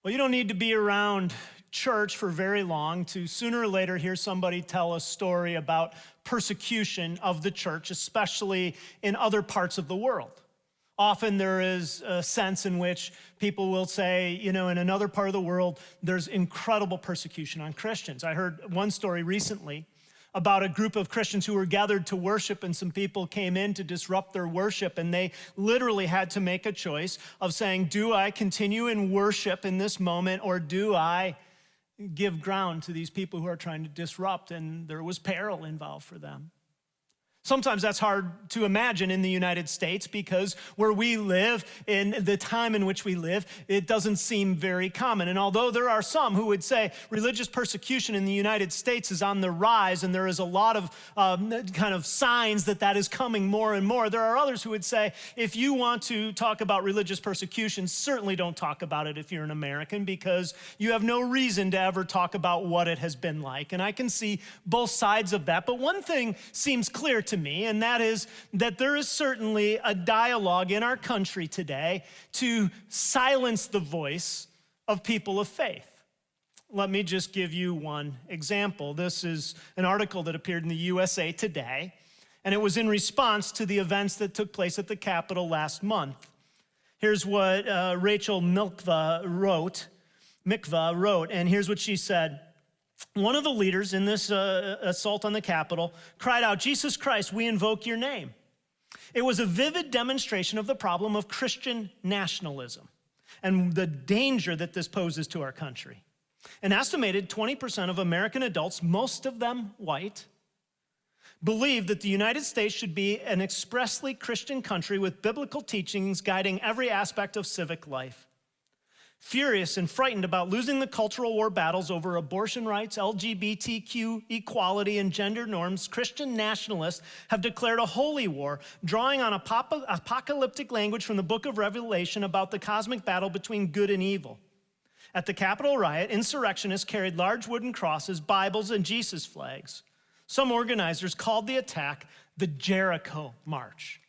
Well, you don't need to be around church for very long to sooner or later hear somebody tell a story about persecution of the church, especially in other parts of the world. Often there is a sense in which people will say, in another part of the world, there's incredible persecution on Christians. I heard one story recently about a group of Christians who were gathered to worship, and some people came in to disrupt their worship, and they literally had to make a choice of saying, do I continue in worship in this moment, or do I give ground to these people who are trying to disrupt? And there was peril involved for them. Sometimes that's hard to imagine in the United States because where we live, in the time in which we live, it doesn't seem very common. And although there are some who would say religious persecution in the United States is on the rise and there is a lot of kind of signs that that is coming more and more, there are others who would say if you want to talk about religious persecution, certainly don't talk about it if you're an American because you have no reason to ever talk about what it has been like. And I can see both sides of that. But one thing seems clear to me, and that is that there is certainly a dialogue in our country today to silence the voice of people of faith. Let me just give you one example. This is an article that appeared in the USA Today, and it was in response to the events that took place at the Capitol last month. Here's what Rachel Mikva wrote, and here's what she said. One of the leaders in this assault on the Capitol cried out, "Jesus Christ, we invoke your name." It was a vivid demonstration of the problem of Christian nationalism and the danger that this poses to our country. An estimated 20% of American adults, most of them white, believe that the United States should be an expressly Christian country with biblical teachings guiding every aspect of civic life. Furious and frightened about losing the cultural war battles over abortion rights, LGBTQ equality, and gender norms, Christian nationalists have declared a holy war, drawing on apocalyptic language from the book of Revelation about the cosmic battle between good and evil. At the Capitol riot, insurrectionists carried large wooden crosses, Bibles, and Jesus flags. Some organizers called the attack the Jericho March.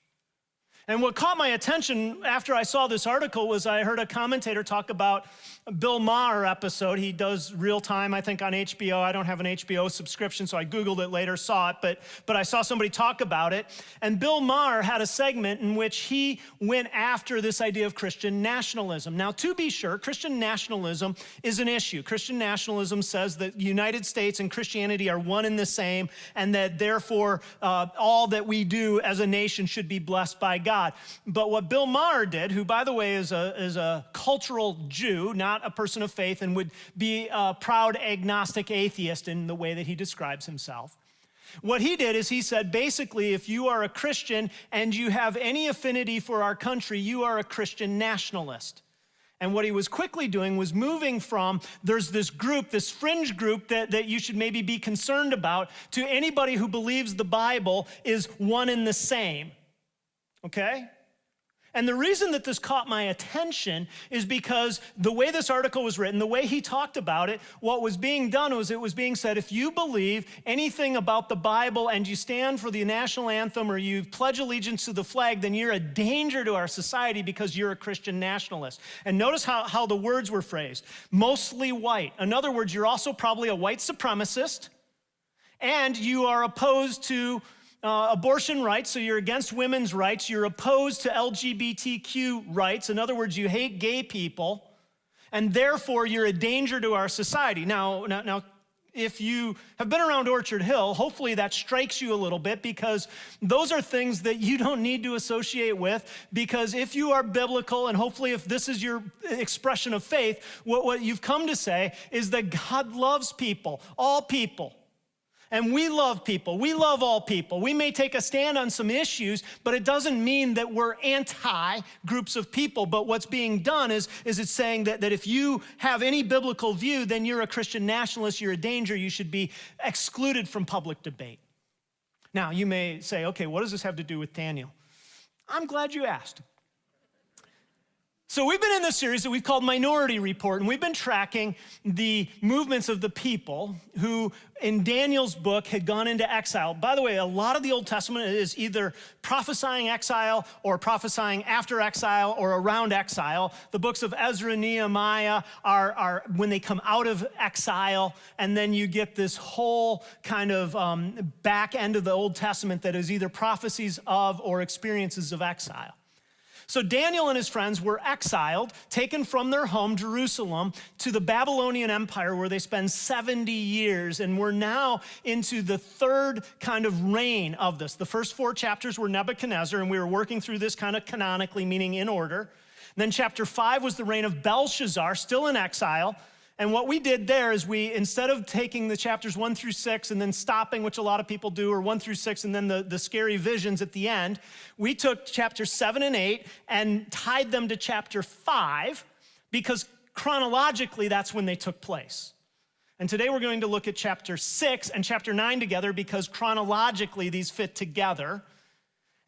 And what caught my attention after I saw this article was I heard a commentator talk about a Bill Maher episode. He does real time, I think, on HBO. I don't have an HBO subscription, so I Googled it later, saw it, but I saw somebody talk about it. And Bill Maher had a segment in which he went after this idea of Christian nationalism. Now, to be sure, Christian nationalism is an issue. Christian nationalism says that the United States and Christianity are one and the same, and that therefore all that we do as a nation should be blessed by God. But what Bill Maher did, who, by the way, is a cultural Jew, not a person of faith, and would be a proud agnostic atheist in the way that he describes himself. What he did is he said, basically, if you are a Christian and you have any affinity for our country, you are a Christian nationalist. And what he was quickly doing was moving from there's this group, this fringe group that you should maybe be concerned about, to anybody who believes the Bible is one and the same. Okay? And the reason that this caught my attention is because the way this article was written, the way he talked about it, what was being done was it was being said, if you believe anything about the Bible and you stand for the national anthem or you pledge allegiance to the flag, then you're a danger to our society because you're a Christian nationalist. And notice how the words were phrased. Mostly white. In other words, you're also probably a white supremacist, and you are opposed to abortion rights, so you're against women's rights. You're opposed to LGBTQ rights. In other words, you hate gay people, and therefore you're a danger to our society. Now, if you have been around Orchard Hill, hopefully that strikes you a little bit because those are things that you don't need to associate with, because if you are biblical, and hopefully if this is your expression of faith, what you've come to say is that God loves people, all people. And we love people. We love all people. We may take a stand on some issues, but it doesn't mean that we're anti-groups of people. But what's being done is it's saying that if you have any biblical view, then you're a Christian nationalist, you're a danger, you should be excluded from public debate. Now, you may say, okay, what does this have to do with Daniel? I'm glad you asked. So we've been in this series that we've called Minority Report, and we've been tracking the movements of the people who, in Daniel's book, had gone into exile. By the way, a lot of the Old Testament is either prophesying exile or prophesying after exile or around exile. The books of Ezra and Nehemiah are when they come out of exile, and then you get this whole kind of back end of the Old Testament that is either prophecies of or experiences of exile. So Daniel and his friends were exiled, taken from their home, Jerusalem, to the Babylonian Empire, where they spend 70 years. And we're now into the third kind of reign of this. The first 4 chapters were Nebuchadnezzar, and we were working through this kind of canonically, meaning in order. And then chapter 5 was the reign of Belshazzar, still in exile. And what we did there is instead of taking the chapters 1 through 6 and then stopping, which a lot of people do, or 1 through 6 and then the scary visions at the end, we took chapters 7 and 8 and tied them to chapter 5 because chronologically that's when they took place. And today we're going to look at chapter 6 and chapter 9 together because chronologically these fit together.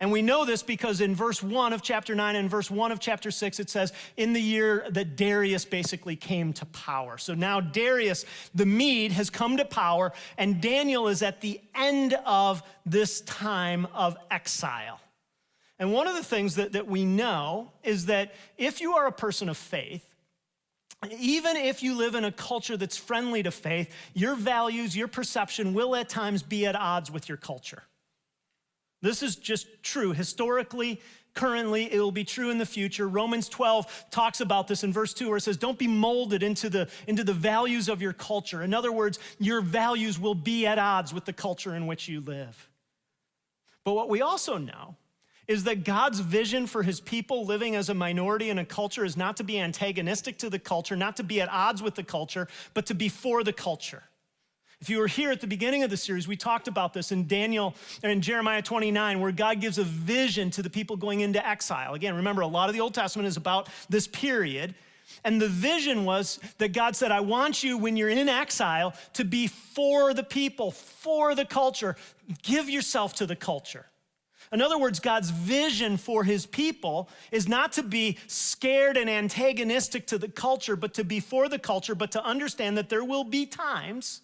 And we know this because in verse 1 of chapter 9 and verse 1 of chapter 6, it says, in the year that Darius basically came to power. So now Darius, the Mede, has come to power, and Daniel is at the end of this time of exile. And one of the things that we know is that if you are a person of faith, even if you live in a culture that's friendly to faith, your values, your perception will at times be at odds with your culture. This is just true. Historically, currently, it will be true in the future. Romans 12 talks about this in verse 2 where it says, don't be molded into the values of your culture. In other words, your values will be at odds with the culture in which you live. But what we also know is that God's vision for his people living as a minority in a culture is not to be antagonistic to the culture, not to be at odds with the culture, but to be for the culture. If you were here at the beginning of the series, we talked about this in Jeremiah 29, where God gives a vision to the people going into exile. Again, remember, a lot of the Old Testament is about this period. And the vision was that God said, I want you, when you're in exile, to be for the people, for the culture. Give yourself to the culture. In other words, God's vision for his people is not to be scared and antagonistic to the culture, but to be for the culture, but to understand that there will be times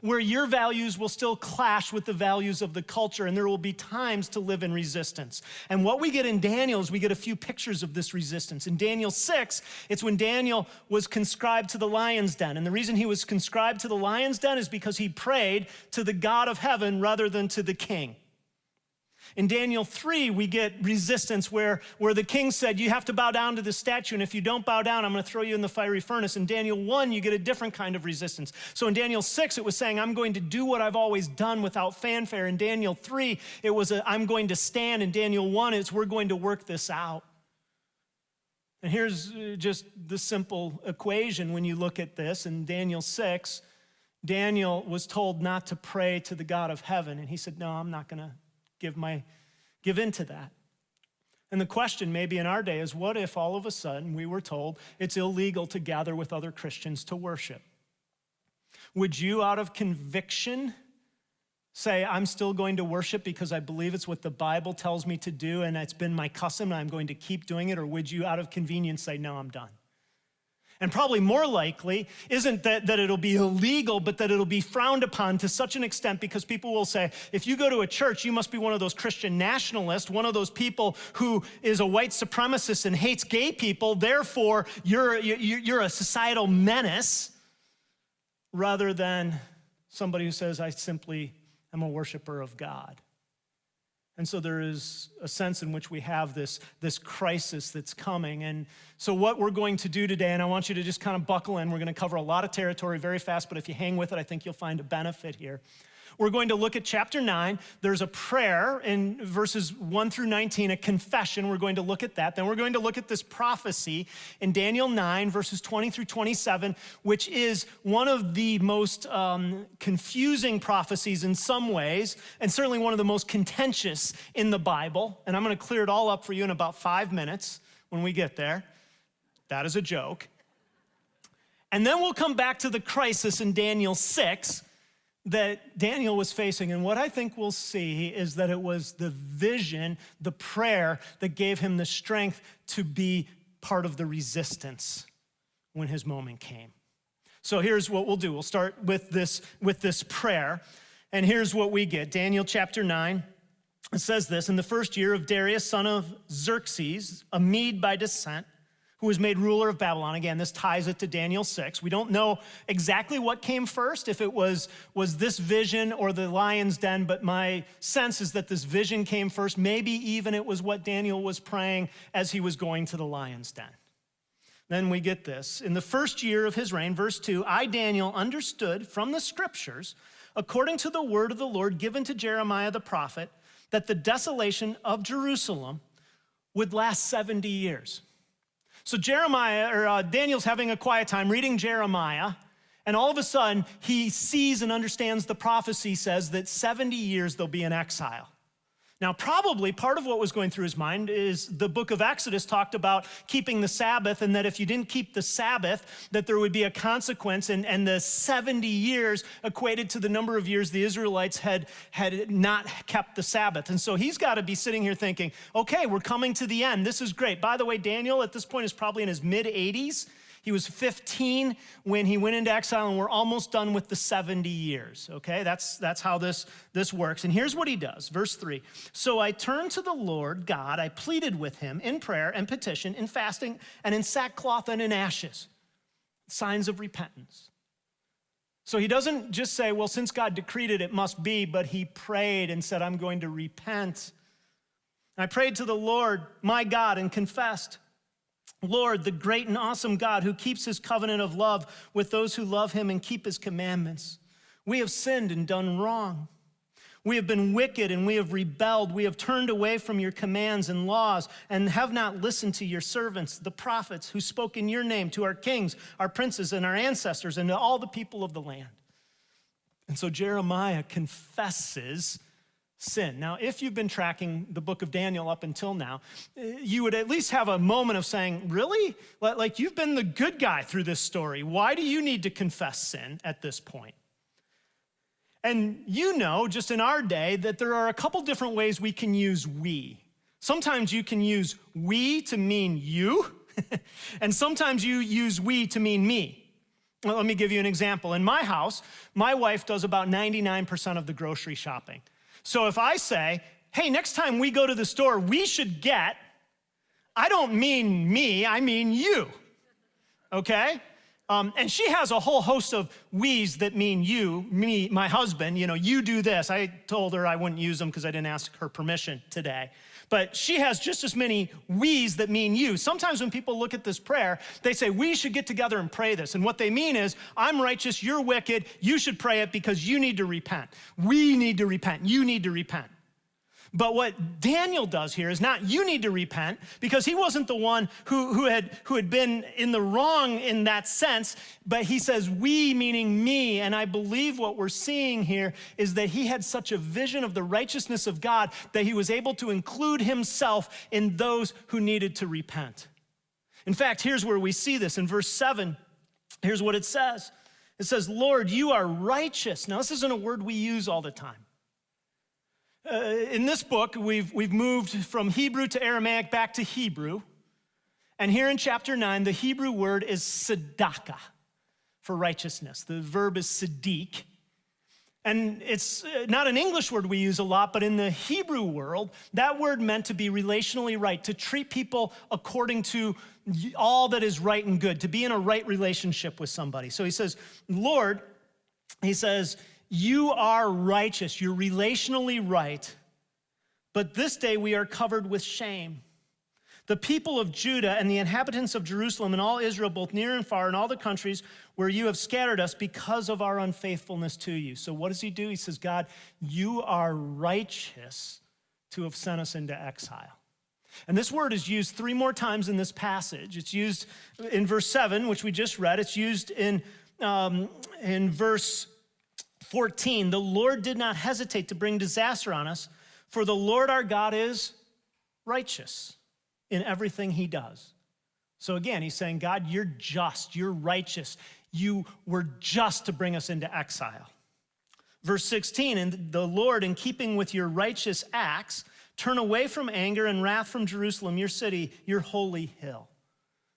where your values will still clash with the values of the culture, and there will be times to live in resistance. And what we get in Daniel is we get a few pictures of this resistance. In Daniel 6, it's when Daniel was conscribed to the lion's den. And the reason he was conscribed to the lion's den is because he prayed to the God of heaven rather than to the king. In Daniel 3, we get resistance where the king said, you have to bow down to the statue, and if you don't bow down, I'm going to throw you in the fiery furnace. In Daniel 1, you get a different kind of resistance. So in Daniel 6, it was saying, I'm going to do what I've always done without fanfare. In Daniel 3, it was I'm going to stand. In Daniel 1, it's we're going to work this out. And here's just the simple equation when you look at this. In Daniel 6, Daniel was told not to pray to the God of heaven, and he said, no, I'm not going to give in to that. And the question maybe in our day is, what if all of a sudden we were told it's illegal to gather with other Christians to worship? Would you, out of conviction, say, I'm still going to worship because I believe it's what the Bible tells me to do and it's been my custom and I'm going to keep doing it? Or would you, out of convenience, say, no, I'm done? And probably more likely isn't that it'll be illegal, but that it'll be frowned upon to such an extent because people will say, if you go to a church, you must be one of those Christian nationalists, one of those people who is a white supremacist and hates gay people, therefore you're a societal menace, rather than somebody who says, I simply am a worshiper of God. And so there is a sense in which we have this crisis that's coming. And so what we're going to do today, and I want you to just kind of buckle in, we're going to cover a lot of territory very fast, but if you hang with it, I think you'll find a benefit here. We're going to look at chapter 9. There's a prayer in verses 1 through 19, a confession. We're going to look at that. Then we're going to look at this prophecy in Daniel 9, verses 20 through 27, which is one of the most confusing prophecies in some ways, and certainly one of the most contentious in the Bible. And I'm going to clear it all up for you in about 5 minutes when we get there. That is a joke. And then we'll come back to the crisis in Daniel 6, that Daniel was facing. And what I think we'll see is that it was the vision, the prayer that gave him the strength to be part of the resistance when his moment came. So here's what we'll do. We'll start with this prayer. And here's what we get. Daniel chapter 9, it says this: in the first year of Darius, son of Xerxes, a Mede by descent, who was made ruler of Babylon. Again, this ties it to Daniel 6. We don't know exactly what came first, if it was this vision or the lion's den, but my sense is that this vision came first. Maybe even it was what Daniel was praying as he was going to the lion's den. Then we get this. In the first year of his reign, verse 2, I, Daniel, understood from the scriptures, according to the word of the Lord given to Jeremiah the prophet, that the desolation of Jerusalem would last 70 years. So Daniel's having a quiet time reading Jeremiah, and all of a sudden he sees and understands the prophecy says that 70 years they'll be in exile. Now, probably part of what was going through his mind is the book of Exodus talked about keeping the Sabbath, and that if you didn't keep the Sabbath, that there would be a consequence, and the 70 years equated to the number of years the Israelites had not kept the Sabbath. And so he's got to be sitting here thinking, okay, we're coming to the end. This is great. By the way, Daniel at this point is probably in his mid-80s. He was 15 when he went into exile, and we're almost done with the 70 years, okay? That's how this works. And here's what he does, verse 3. So I turned to the Lord God, I pleaded with him in prayer and petition, in fasting, and in sackcloth and in ashes, signs of repentance. So he doesn't just say, well, since God decreed it, it must be, but he prayed and said, I'm going to repent. I prayed to the Lord, my God, and confessed, Lord, the great and awesome God who keeps his covenant of love with those who love him and keep his commandments. We have sinned and done wrong. We have been wicked and we have rebelled. We have turned away from your commands and laws and have not listened to your servants, the prophets, who spoke in your name to our kings, our princes, and our ancestors, and to all the people of the land. And so Jeremiah confesses sin. Now, if you've been tracking the book of Daniel up until now, you would at least have a moment of saying, really? Like you've been the good guy through this story. Why do you need to confess sin at this point? And you know, just in our day, that there are a couple different ways we can use we. Sometimes you can use we to mean you, and sometimes you use we to mean me. Well, let me give you an example. In my house, my wife does about 99% of the grocery shopping. So if I say, hey, next time we go to the store, we should get, I don't mean me, I mean you, okay? And she has a whole host of we's that mean you, me, my husband, you do this. I told her I wouldn't use them because I didn't ask her permission today. But she has just as many we's that mean you. Sometimes when people look at this prayer, they say, we should get together and pray this. And what they mean is, I'm righteous, you're wicked, you should pray it because you need to repent. We need to repent, you need to repent. But what Daniel does here is not you need to repent, because he wasn't the one who had been in the wrong in that sense, but he says we, meaning me. And I believe what we're seeing here is that he had such a vision of the righteousness of God that he was able to include himself in those who needed to repent. In fact, here's where we see this in verse 7. Here's what it says. It says, Lord, you are righteous. Now, this isn't a word we use all the time. In this book, we've moved from Hebrew to Aramaic back to Hebrew. And here in chapter 9, the Hebrew word is tzedakah for righteousness. The verb is tzedek. And it's not an English word we use a lot, but in the Hebrew world, that word meant to be relationally right, to treat people according to all that is right and good, to be in a right relationship with somebody. So he says, Lord, he says, you are righteous, you're relationally right, but this day we are covered with shame. The people of Judah and the inhabitants of Jerusalem and all Israel, both near and far, and all the countries where you have scattered us because of our unfaithfulness to you. So what does he do? He says, God, you are righteous to have sent us into exile. And this word is used 3 more times in this passage. It's used in verse 7, which we just read. It's used in verse 14, the Lord did not hesitate to bring disaster on us, for the Lord our God is righteous in everything he does. So again, he's saying, God, you're just, you're righteous. You were just to bring us into exile. Verse 16, and the Lord, in keeping with your righteous acts, turn away from anger and wrath from Jerusalem, your city, your holy hill.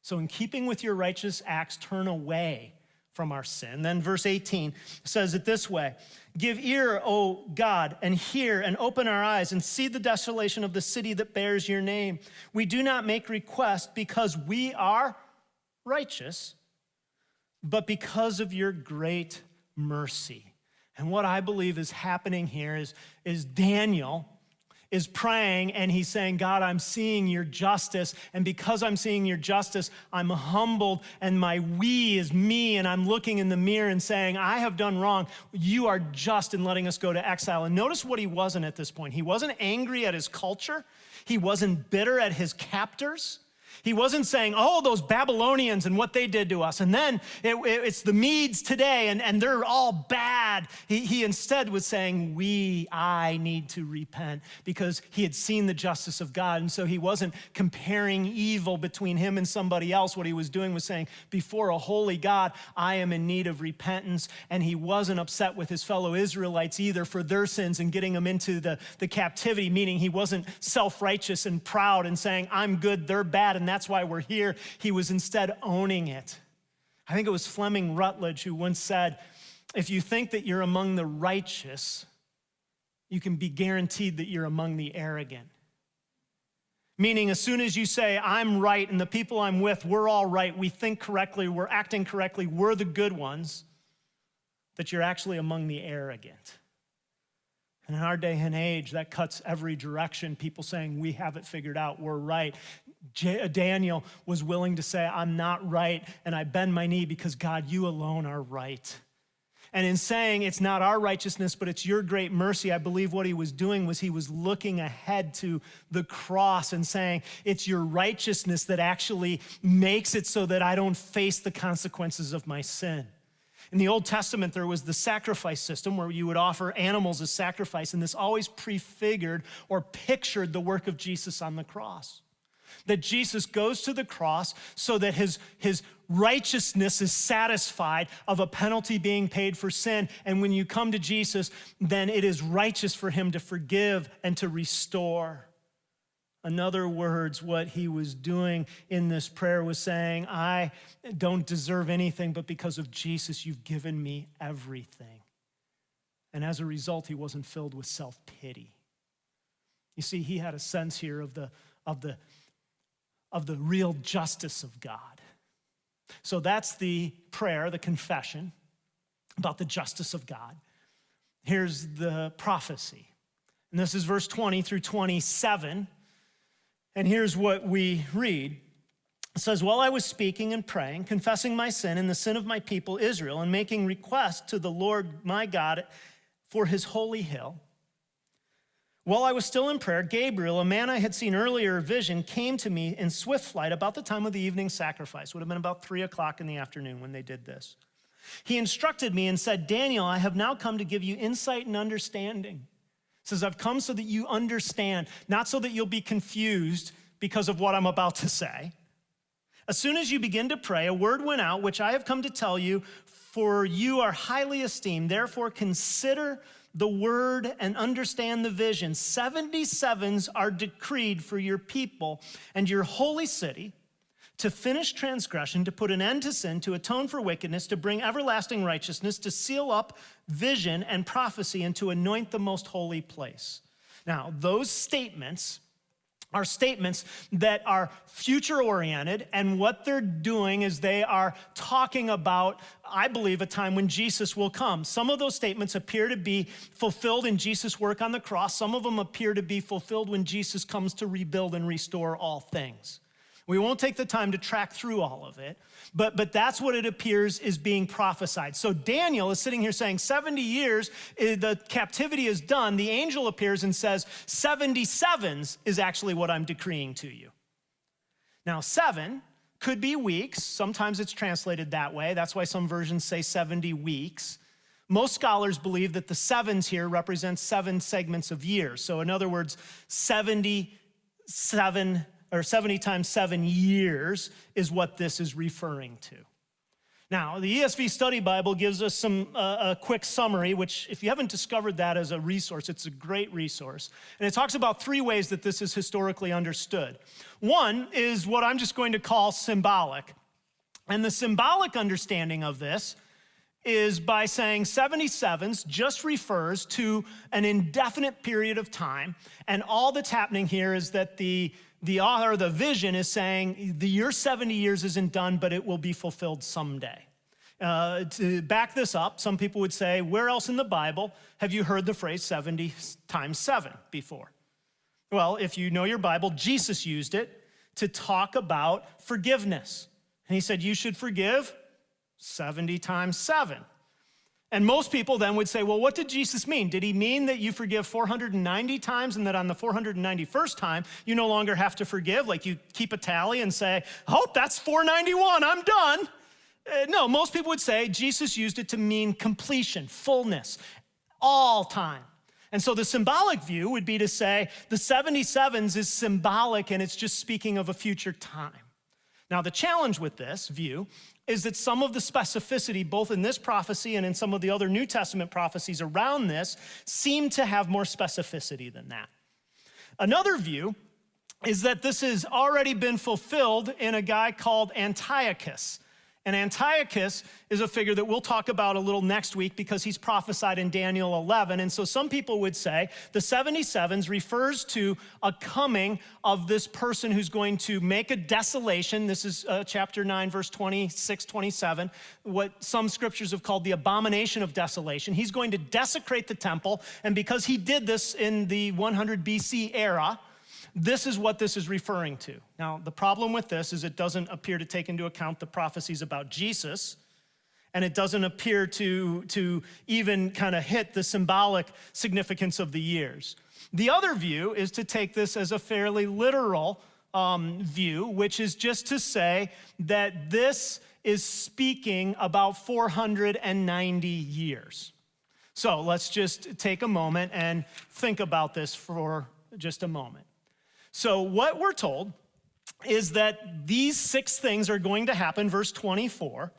So in keeping with your righteous acts, turn away from our sin. Then verse 18 says it this way, give ear, O God, and hear, and open our eyes, and see the desolation of the city that bears your name. We do not make request because we are righteous, but because of your great mercy. And what I believe is happening here is Daniel is praying and he's saying, God, I'm seeing your justice. And because I'm seeing your justice, I'm humbled and my we is me. And I'm looking in the mirror and saying, I have done wrong. You are just in letting us go to exile. And notice what he wasn't at this point. He wasn't angry at his culture. He wasn't bitter at his captors. He wasn't saying, oh, those Babylonians and what they did to us. And then it's the Medes today, and they're all bad. He instead was saying, I need to repent, because he had seen the justice of God. And so he wasn't comparing evil between him and somebody else. What he was doing was saying, before a holy God, I am in need of repentance. And he wasn't upset with his fellow Israelites either for their sins and getting them into the captivity, meaning he wasn't self-righteous and proud and saying, I'm good, they're bad, and that's why we're here. He was instead owning it. I think it was Fleming Rutledge who once said, if you think that you're among the righteous, you can be guaranteed that you're among the arrogant. Meaning, as soon as you say, I'm right, and the people I'm with, we're all right, we think correctly, we're acting correctly, we're the good ones, that you're actually among the arrogant. And in our day and age, that cuts every direction. People saying, we have it figured out, we're right. Daniel was willing to say, I'm not right, and I bend my knee because, God, you alone are right. And in saying it's not our righteousness, but it's your great mercy, I believe what he was doing was he was looking ahead to the cross and saying, it's your righteousness that actually makes it so that I don't face the consequences of my sin. In the Old Testament, there was the sacrifice system where you would offer animals as sacrifice, and this always prefigured or pictured the work of Jesus on the cross. That Jesus goes to the cross so that his righteousness is satisfied of a penalty being paid for sin. And when you come to Jesus, then it is righteous for him to forgive and to restore. In other words, what he was doing in this prayer was saying, I don't deserve anything, but because of Jesus, you've given me everything. And as a result, he wasn't filled with self-pity. You see, he had a sense here of the real justice of God. So that's the prayer, the confession about the justice of God. Here's the prophecy. And this is verse 20 through 27. And here's what we read. It says, while I was speaking and praying, confessing my sin and the sin of my people Israel, and making request to the Lord my God for his holy hill, while I was still in prayer, Gabriel, a man I had seen earlier vision, came to me in swift flight about the time of the evening sacrifice. Would have been about 3 o'clock in the afternoon when they did this. He instructed me and said, Daniel, I have now come to give you insight and understanding. It says, I've come so that you understand, not so that you'll be confused because of what I'm about to say. As soon as you begin to pray, a word went out, which I have come to tell you, for you are highly esteemed. Therefore, consider the word and understand the vision. 77s are decreed for your people and your holy city, to finish transgression, to put an end to sin, to atone for wickedness, to bring everlasting righteousness, to seal up vision and prophecy, and to anoint the most holy place. Now, those statements are statements that are future-oriented, and what they're doing is they are talking about, I believe, a time when Jesus will come. Some of those statements appear to be fulfilled in Jesus' work on the cross. Some of them appear to be fulfilled when Jesus comes to rebuild and restore all things. We won't take the time to track through all of it, but that's what it appears is being prophesied. So Daniel is sitting here saying 70 years, the captivity is done. The angel appears and says 77s is actually what I'm decreeing to you. Now 7 could be weeks. Sometimes it's translated that way. That's why some versions say 70 weeks. Most scholars believe that the 7s here represent 7 segments of years. So in other words, 70 times 7 years is what this is referring to. Now, the ESV Study Bible gives us a quick summary, which if you haven't discovered that as a resource, it's a great resource. And it talks about 3 ways that this is historically understood. One is what I'm just going to call symbolic. And the symbolic understanding of this is by saying 77s just refers to an indefinite period of time. And all that's happening here is that the author of the vision is saying your 70 years isn't done, but it will be fulfilled someday. To back this up, some people would say, where else in the Bible have you heard the phrase 70 times 7 before? Well, if you know your Bible, Jesus used it to talk about forgiveness. And he said, you should forgive 70 times 7. And most people then would say, well, what did Jesus mean? Did he mean that you forgive 490 times and that on the 491st time, you no longer have to forgive? Like you keep a tally and say, oh, that's 491, I'm done. No, most people would say Jesus used it to mean completion, fullness, all time. And so the symbolic view would be to say the 77s is symbolic and it's just speaking of a future time. Now, the challenge with this view is that some of the specificity, both in this prophecy and in some of the other New Testament prophecies around this, seem to have more specificity than that. Another view is that this has already been fulfilled in a guy called Antiochus. And Antiochus is a figure that we'll talk about a little next week because he's prophesied in Daniel 11. And so some people would say the 77s refers to a coming of this person who's going to make a desolation. This is chapter 9, verse 26, 27, what some scriptures have called the abomination of desolation. He's going to desecrate the temple. And because he did this in the 100 BC era, this is what this is referring to. Now, the problem with this is it doesn't appear to take into account the prophecies about Jesus, and it doesn't appear to even kind of hit the symbolic significance of the years. The other view is to take this as a fairly literal view, which is just to say that this is speaking about 490 years. So let's just take a moment and think about this for just a moment. So what we're told is that these 6 things are going to happen, verse 24,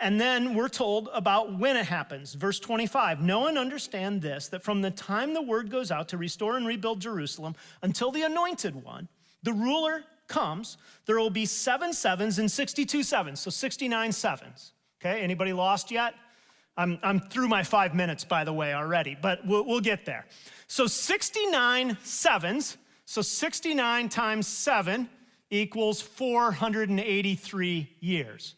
and then we're told about when it happens, verse 25. Know and understand this, that from the time the word goes out to restore and rebuild Jerusalem until the anointed one, the ruler comes, there will be 7 sevens and 62 sevens, so 69 sevens. Okay, anybody lost yet? I'm through my 5 minutes, by the way, already, but we'll get there. So 69 sevens. So 69 times 7 equals 483 years,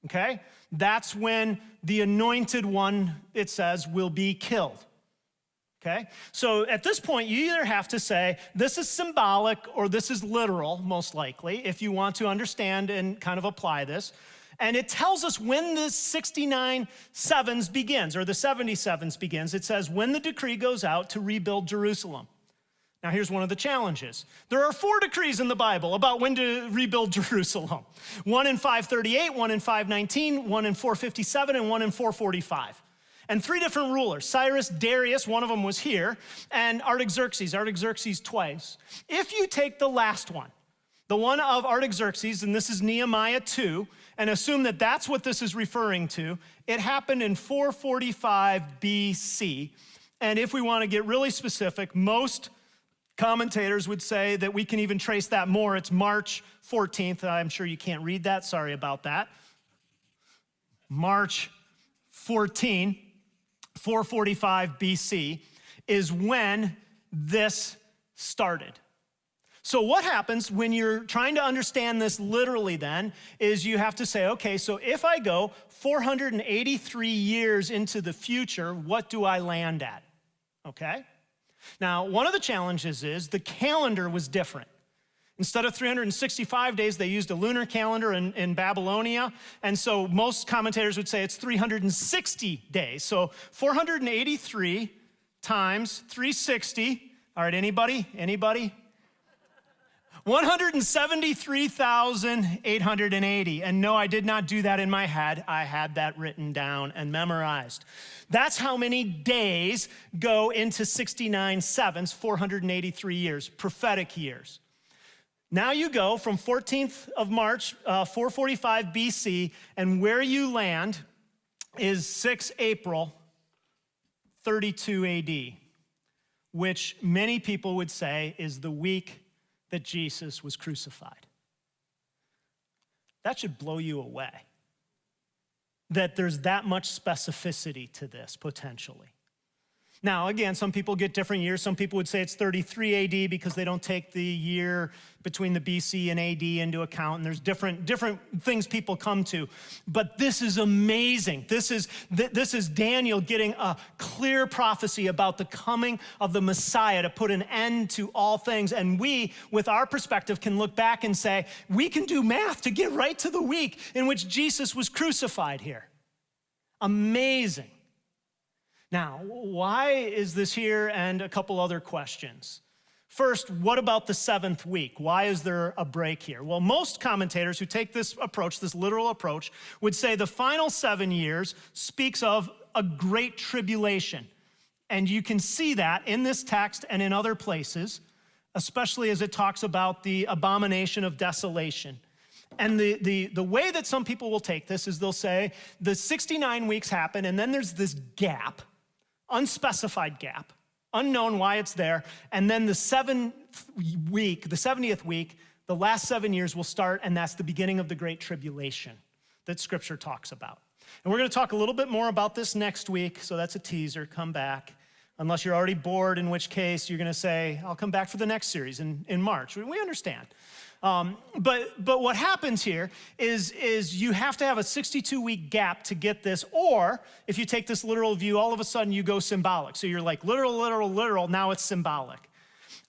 okay? That's when the anointed one, it says, will be killed, okay? So at this point, you either have to say, this is symbolic or this is literal, most likely, if you want to understand and kind of apply this. And it tells us when the 69 sevens begins, or the 77s begins. It says, when the decree goes out to rebuild Jerusalem. Now, here's one of the challenges. There are 4 decrees in the Bible about when to rebuild Jerusalem. 1 in 538, 1 in 519, 1 in 457, and 1 in 445. And 3 different rulers, Cyrus, Darius, one of them was here, and Artaxerxes twice. If you take the last one, the one of Artaxerxes, and this is Nehemiah 2, and assume that that's what this is referring to, it happened in 445 BC. And if we want to get really specific, most commentators would say that we can even trace that more. It's March 14th. I'm sure you can't read that. Sorry about that. March 14, 445 BC is when this started. So what happens when you're trying to understand this literally then is you have to say, okay, so if I go 483 years into the future, what do I land at? Okay? Now, one of the challenges is the calendar was different. Instead of 365 days, they used a lunar calendar in Babylonia. And so most commentators would say it's 360 days. So 483 times 360. All right, anybody? 173,880. And no, I did not do that in my head. I had that written down and memorized. That's how many days go into 69 sevens, 483 years, prophetic years. Now you go from 14th of March, 445 BC, and where you land is 6 April, 32 AD, which many people would say is the week that Jesus was crucified. That should blow you away, that there's that much specificity to this, potentially. Now, again, some people get different years. Some people would say it's 33 AD because they don't take the year between the BC and AD into account, and there's different things people come to. But this is amazing. This is Daniel getting a clear prophecy about the coming of the Messiah to put an end to all things. And we, with our perspective, can look back and say, we can do math to get right to the week in which Jesus was crucified here. Amazing. Now, why is this here, and a couple other questions. First, what about the 7th week? Why is there a break here? Well, most commentators who take this approach, this literal approach, would say the final 7 years speaks of a great tribulation. And you can see that in this text and in other places, especially as it talks about the abomination of desolation. And the way that some people will take this is they'll say the 69 weeks happen, and then there's this gap, unspecified gap, unknown why it's there, and then the 70th week, the last 7 years will start, and that's the beginning of the Great Tribulation that Scripture talks about. And we're going to talk a little bit more about this next week, so that's a teaser. Come back. Unless you're already bored, in which case you're going to say, I'll come back for the next series in March. We understand. But what happens here is you have to have a 62-week gap to get this, or if you take this literal view, all of a sudden you go symbolic. So you're like literal, now it's symbolic.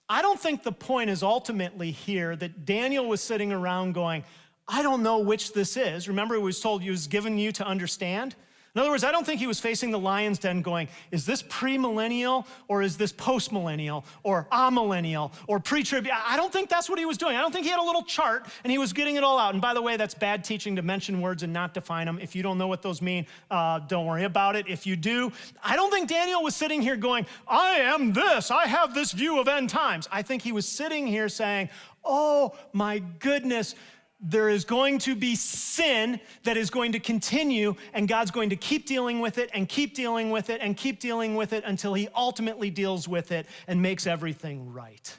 I don't think the point is ultimately here that Daniel was sitting around going, I don't know which this is. Remember, it was told, it was given you to understand. In other words, I don't think he was facing the lion's den going, is this premillennial or is this postmillennial or amillennial or pre-trib? I don't think that's what he was doing. I don't think he had a little chart and he was getting it all out. And by the way, that's bad teaching to mention words and not define them. If you don't know what those mean, don't worry about it. If you do, I don't think Daniel was sitting here going, I am this. I have this view of end times. I think he was sitting here saying, oh my goodness, there is going to be sin that is going to continue, and God's going to keep dealing with it and keep dealing with it and keep dealing with it until he ultimately deals with it and makes everything right.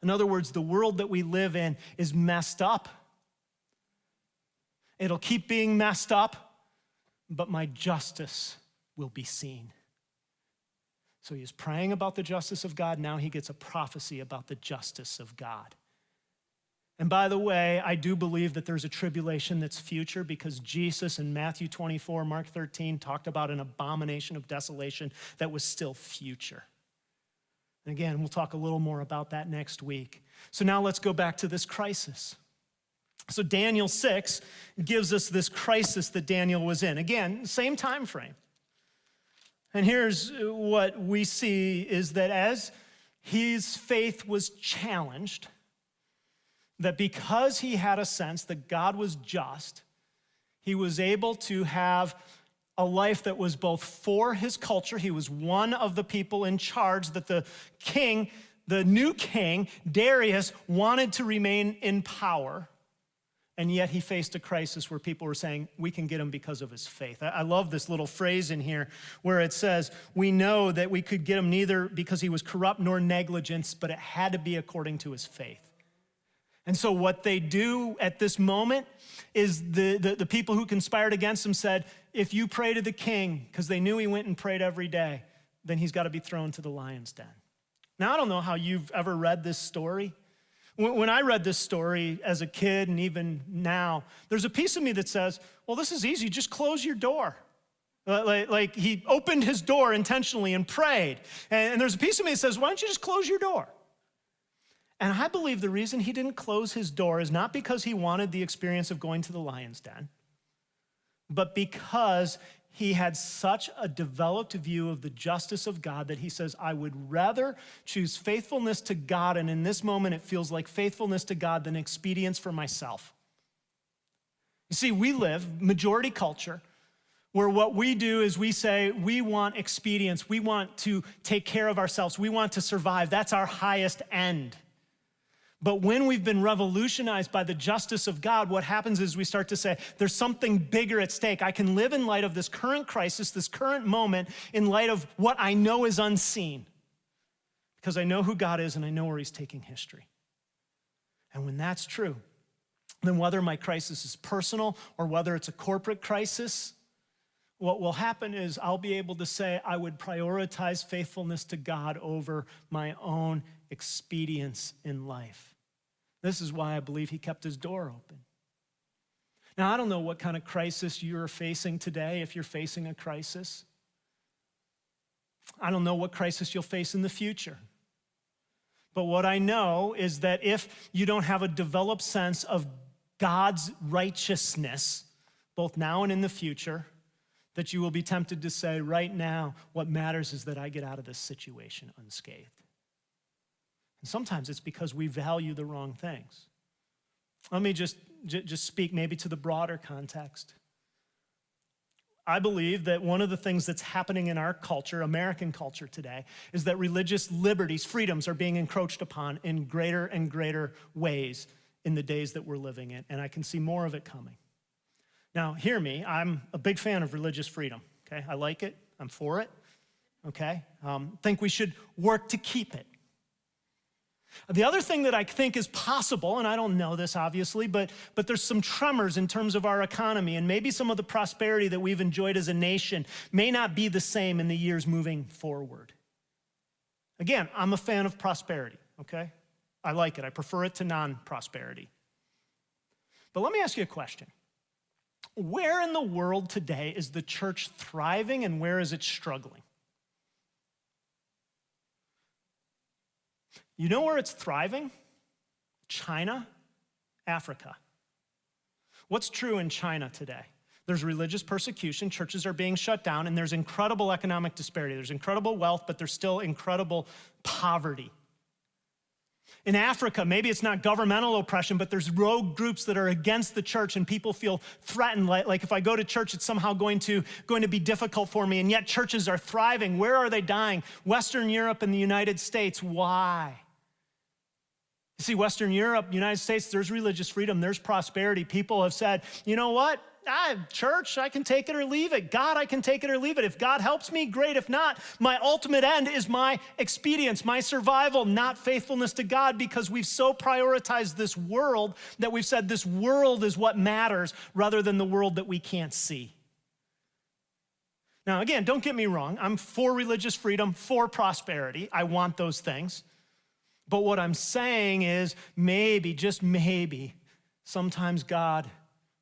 In other words, the world that we live in is messed up. It'll keep being messed up, but my justice will be seen. So he is praying about the justice of God. Now he gets a prophecy about the justice of God. And by the way, I do believe that there's a tribulation that's future because Jesus in Matthew 24, Mark 13 talked about an abomination of desolation that was still future. And again, we'll talk a little more about that next week. So now let's go back to this crisis. So Daniel 6 gives us this crisis that Daniel was in. Again, same time frame. And here's what we see is that as his faith was challenged, that because he had a sense that God was just, he was able to have a life that was both for his culture. He was one of the people in charge that the king, the new king, Darius, wanted to remain in power. And yet he faced a crisis where people were saying, we can get him because of his faith. I love this little phrase in here where it says, we know that we could get him neither because he was corrupt nor negligent, but it had to be according to his faith. And so what they do at this moment is the people who conspired against him said, if you pray to the king, because they knew he went and prayed every day, then he's got to be thrown to the lion's den. Now, I don't know how you've ever read this story. When I read this story as a kid and even now, there's a piece of me that says, well, this is easy, just close your door. Like he opened his door intentionally and prayed. And there's a piece of me that says, why don't you just close your door? And I believe the reason he didn't close his door is not because he wanted the experience of going to the lion's den, but because he had such a developed view of the justice of God that he says, I would rather choose faithfulness to God, and in this moment it feels like faithfulness to God than expedience for myself. You see, we live, majority culture, where what we do is we say we want expedience, we want to take care of ourselves, we want to survive. That's our highest end. But when we've been revolutionized by the justice of God, what happens is we start to say, there's something bigger at stake. I can live in light of this current crisis, this current moment, in light of what I know is unseen. Because I know who God is and I know where he's taking history. And when that's true, then whether my crisis is personal or whether it's a corporate crisis, what will happen is I'll be able to say I would prioritize faithfulness to God over my own expedience in life. This is why I believe he kept his door open. Now, I don't know what kind of crisis you're facing today, if you're facing a crisis. I don't know what crisis you'll face in the future. But what I know is that if you don't have a developed sense of God's righteousness, both now and in the future, that you will be tempted to say, right now, what matters is that I get out of this situation unscathed. And sometimes it's because we value the wrong things. Let me just speak maybe to the broader context. I believe that one of the things that's happening in our culture, American culture today, is that religious liberties, freedoms are being encroached upon in greater and greater ways in the days that we're living in, and I can see more of it coming. Now, hear me, I'm a big fan of religious freedom, okay? I like it, I'm for it, okay? Think we should work to keep it. The other thing that I think is possible, and I don't know this obviously, but there's some tremors in terms of our economy, and maybe some of the prosperity that we've enjoyed as a nation may not be the same in the years moving forward. Again, I'm a fan of prosperity, okay? I like it. I prefer it to non-prosperity. But let me ask you a question. Where in the world today is the church thriving and where is it struggling? You know where it's thriving? China, Africa. What's true in China today? There's religious persecution, churches are being shut down, and there's incredible economic disparity. There's incredible wealth, but there's still incredible poverty. In Africa, maybe it's not governmental oppression, but there's rogue groups that are against the church, and people feel threatened, like if I go to church, it's somehow going to be difficult for me, and yet churches are thriving. Where are they dying? Western Europe and the United States. Why? You see, Western Europe, United States, there's religious freedom, there's prosperity. People have said, you know what? Church, I can take it or leave it. God, I can take it or leave it. If God helps me, great. If not, my ultimate end is my expedience, my survival, not faithfulness to God, because we've so prioritized this world that we've said this world is what matters rather than the world that we can't see. Now, again, don't get me wrong. I'm for religious freedom, for prosperity. I want those things. But what I'm saying is maybe, just maybe, sometimes God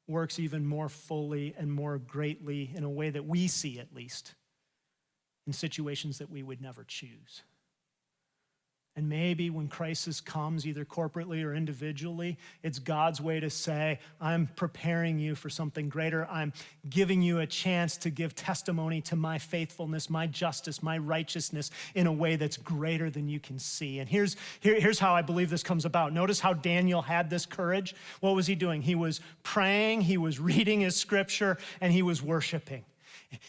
works even more fully and more greatly in a way that we see, at least, in situations that we would never choose. And maybe when crisis comes, either corporately or individually, it's God's way to say, I'm preparing you for something greater. I'm giving you a chance to give testimony to my faithfulness, my justice, my righteousness in a way that's greater than you can see. And here's how I believe this comes about. Notice how Daniel had this courage. What was he doing? He was praying, he was reading his scripture, and he was worshiping.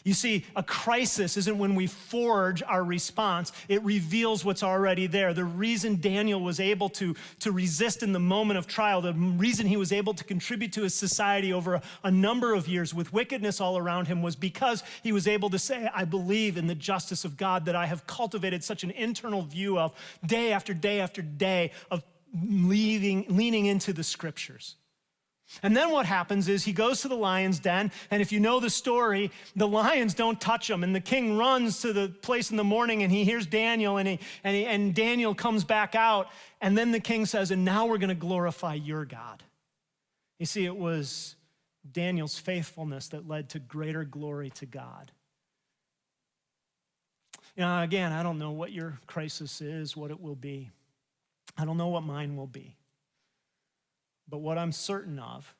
You see, a crisis isn't when we forge our response. It reveals what's already there. The reason Daniel was able to resist in the moment of trial, the reason he was able to contribute to his society over a number of years with wickedness all around him was because he was able to say, I believe in the justice of God that I have cultivated such an internal view of day after day after day of leaning into the scriptures. And then what happens is he goes to the lion's den, and if you know the story, the lions don't touch him, and the king runs to the place in the morning, and he hears Daniel, and Daniel comes back out, and then the king says, and now we're going to glorify your God. You see, it was Daniel's faithfulness that led to greater glory to God. You know, again, I don't know what your crisis is, what it will be. I don't know what mine will be. But what I'm certain of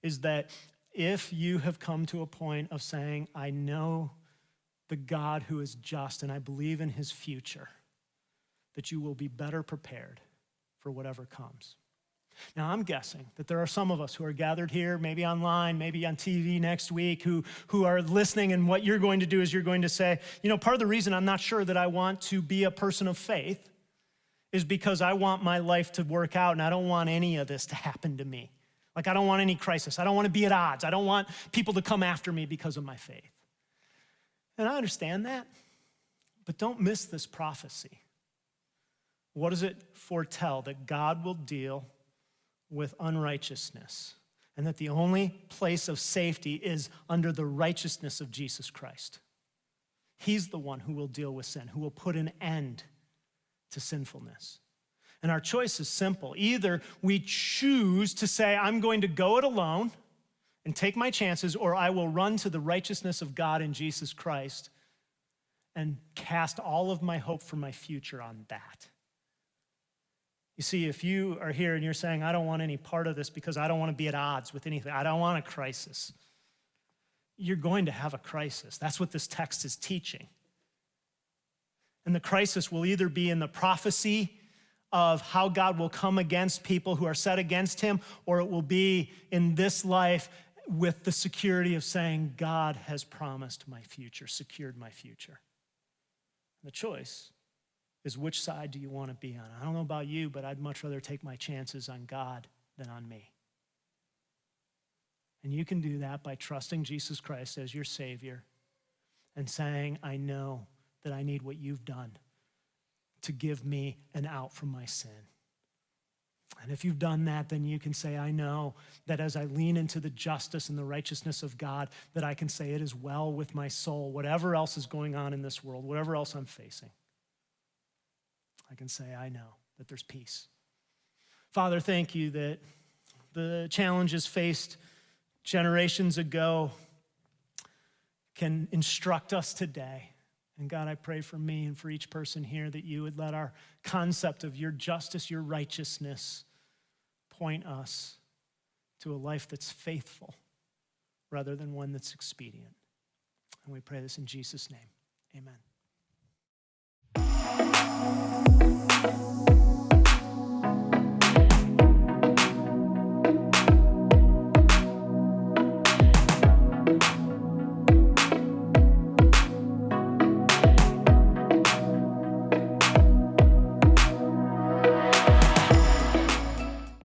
is that if you have come to a point of saying, I know the God who is just and I believe in his future, that you will be better prepared for whatever comes. Now, I'm guessing that there are some of us who are gathered here, maybe online, maybe on TV next week, who are listening, and what you're going to do is you're going to say, you know, part of the reason I'm not sure that I want to be a person of faith is because I want my life to work out and I don't want any of this to happen to me. Like, I don't want any crisis. I don't want to be at odds. I don't want people to come after me because of my faith. And I understand that, but don't miss this prophecy. What does it foretell? That God will deal with unrighteousness and that the only place of safety is under the righteousness of Jesus Christ. He's the one who will deal with sin, who will put an end to sinfulness. And our choice is simple. Either we choose to say, I'm going to go it alone and take my chances, or I will run to the righteousness of God in Jesus Christ and cast all of my hope for my future on that. You see, if you are here and you're saying, I don't want any part of this because I don't want to be at odds with anything, I don't want a crisis, you're going to have a crisis. That's what this text is teaching. And the crisis will either be in the prophecy of how God will come against people who are set against him, or it will be in this life with the security of saying, God has promised my future, secured my future. The choice is, which side do you want to be on? I don't know about you, but I'd much rather take my chances on God than on me. And you can do that by trusting Jesus Christ as your Savior and saying, I know that I need what you've done to give me an out from my sin. And if you've done that, then you can say, I know that as I lean into the justice and the righteousness of God, that I can say it is well with my soul, whatever else is going on in this world, whatever else I'm facing. I can say, I know that there's peace. Father, thank you that the challenges faced generations ago can instruct us today. And God, I pray for me and for each person here that you would let our concept of your justice, your righteousness, point us to a life that's faithful rather than one that's expedient. And we pray this in Jesus' name. Amen.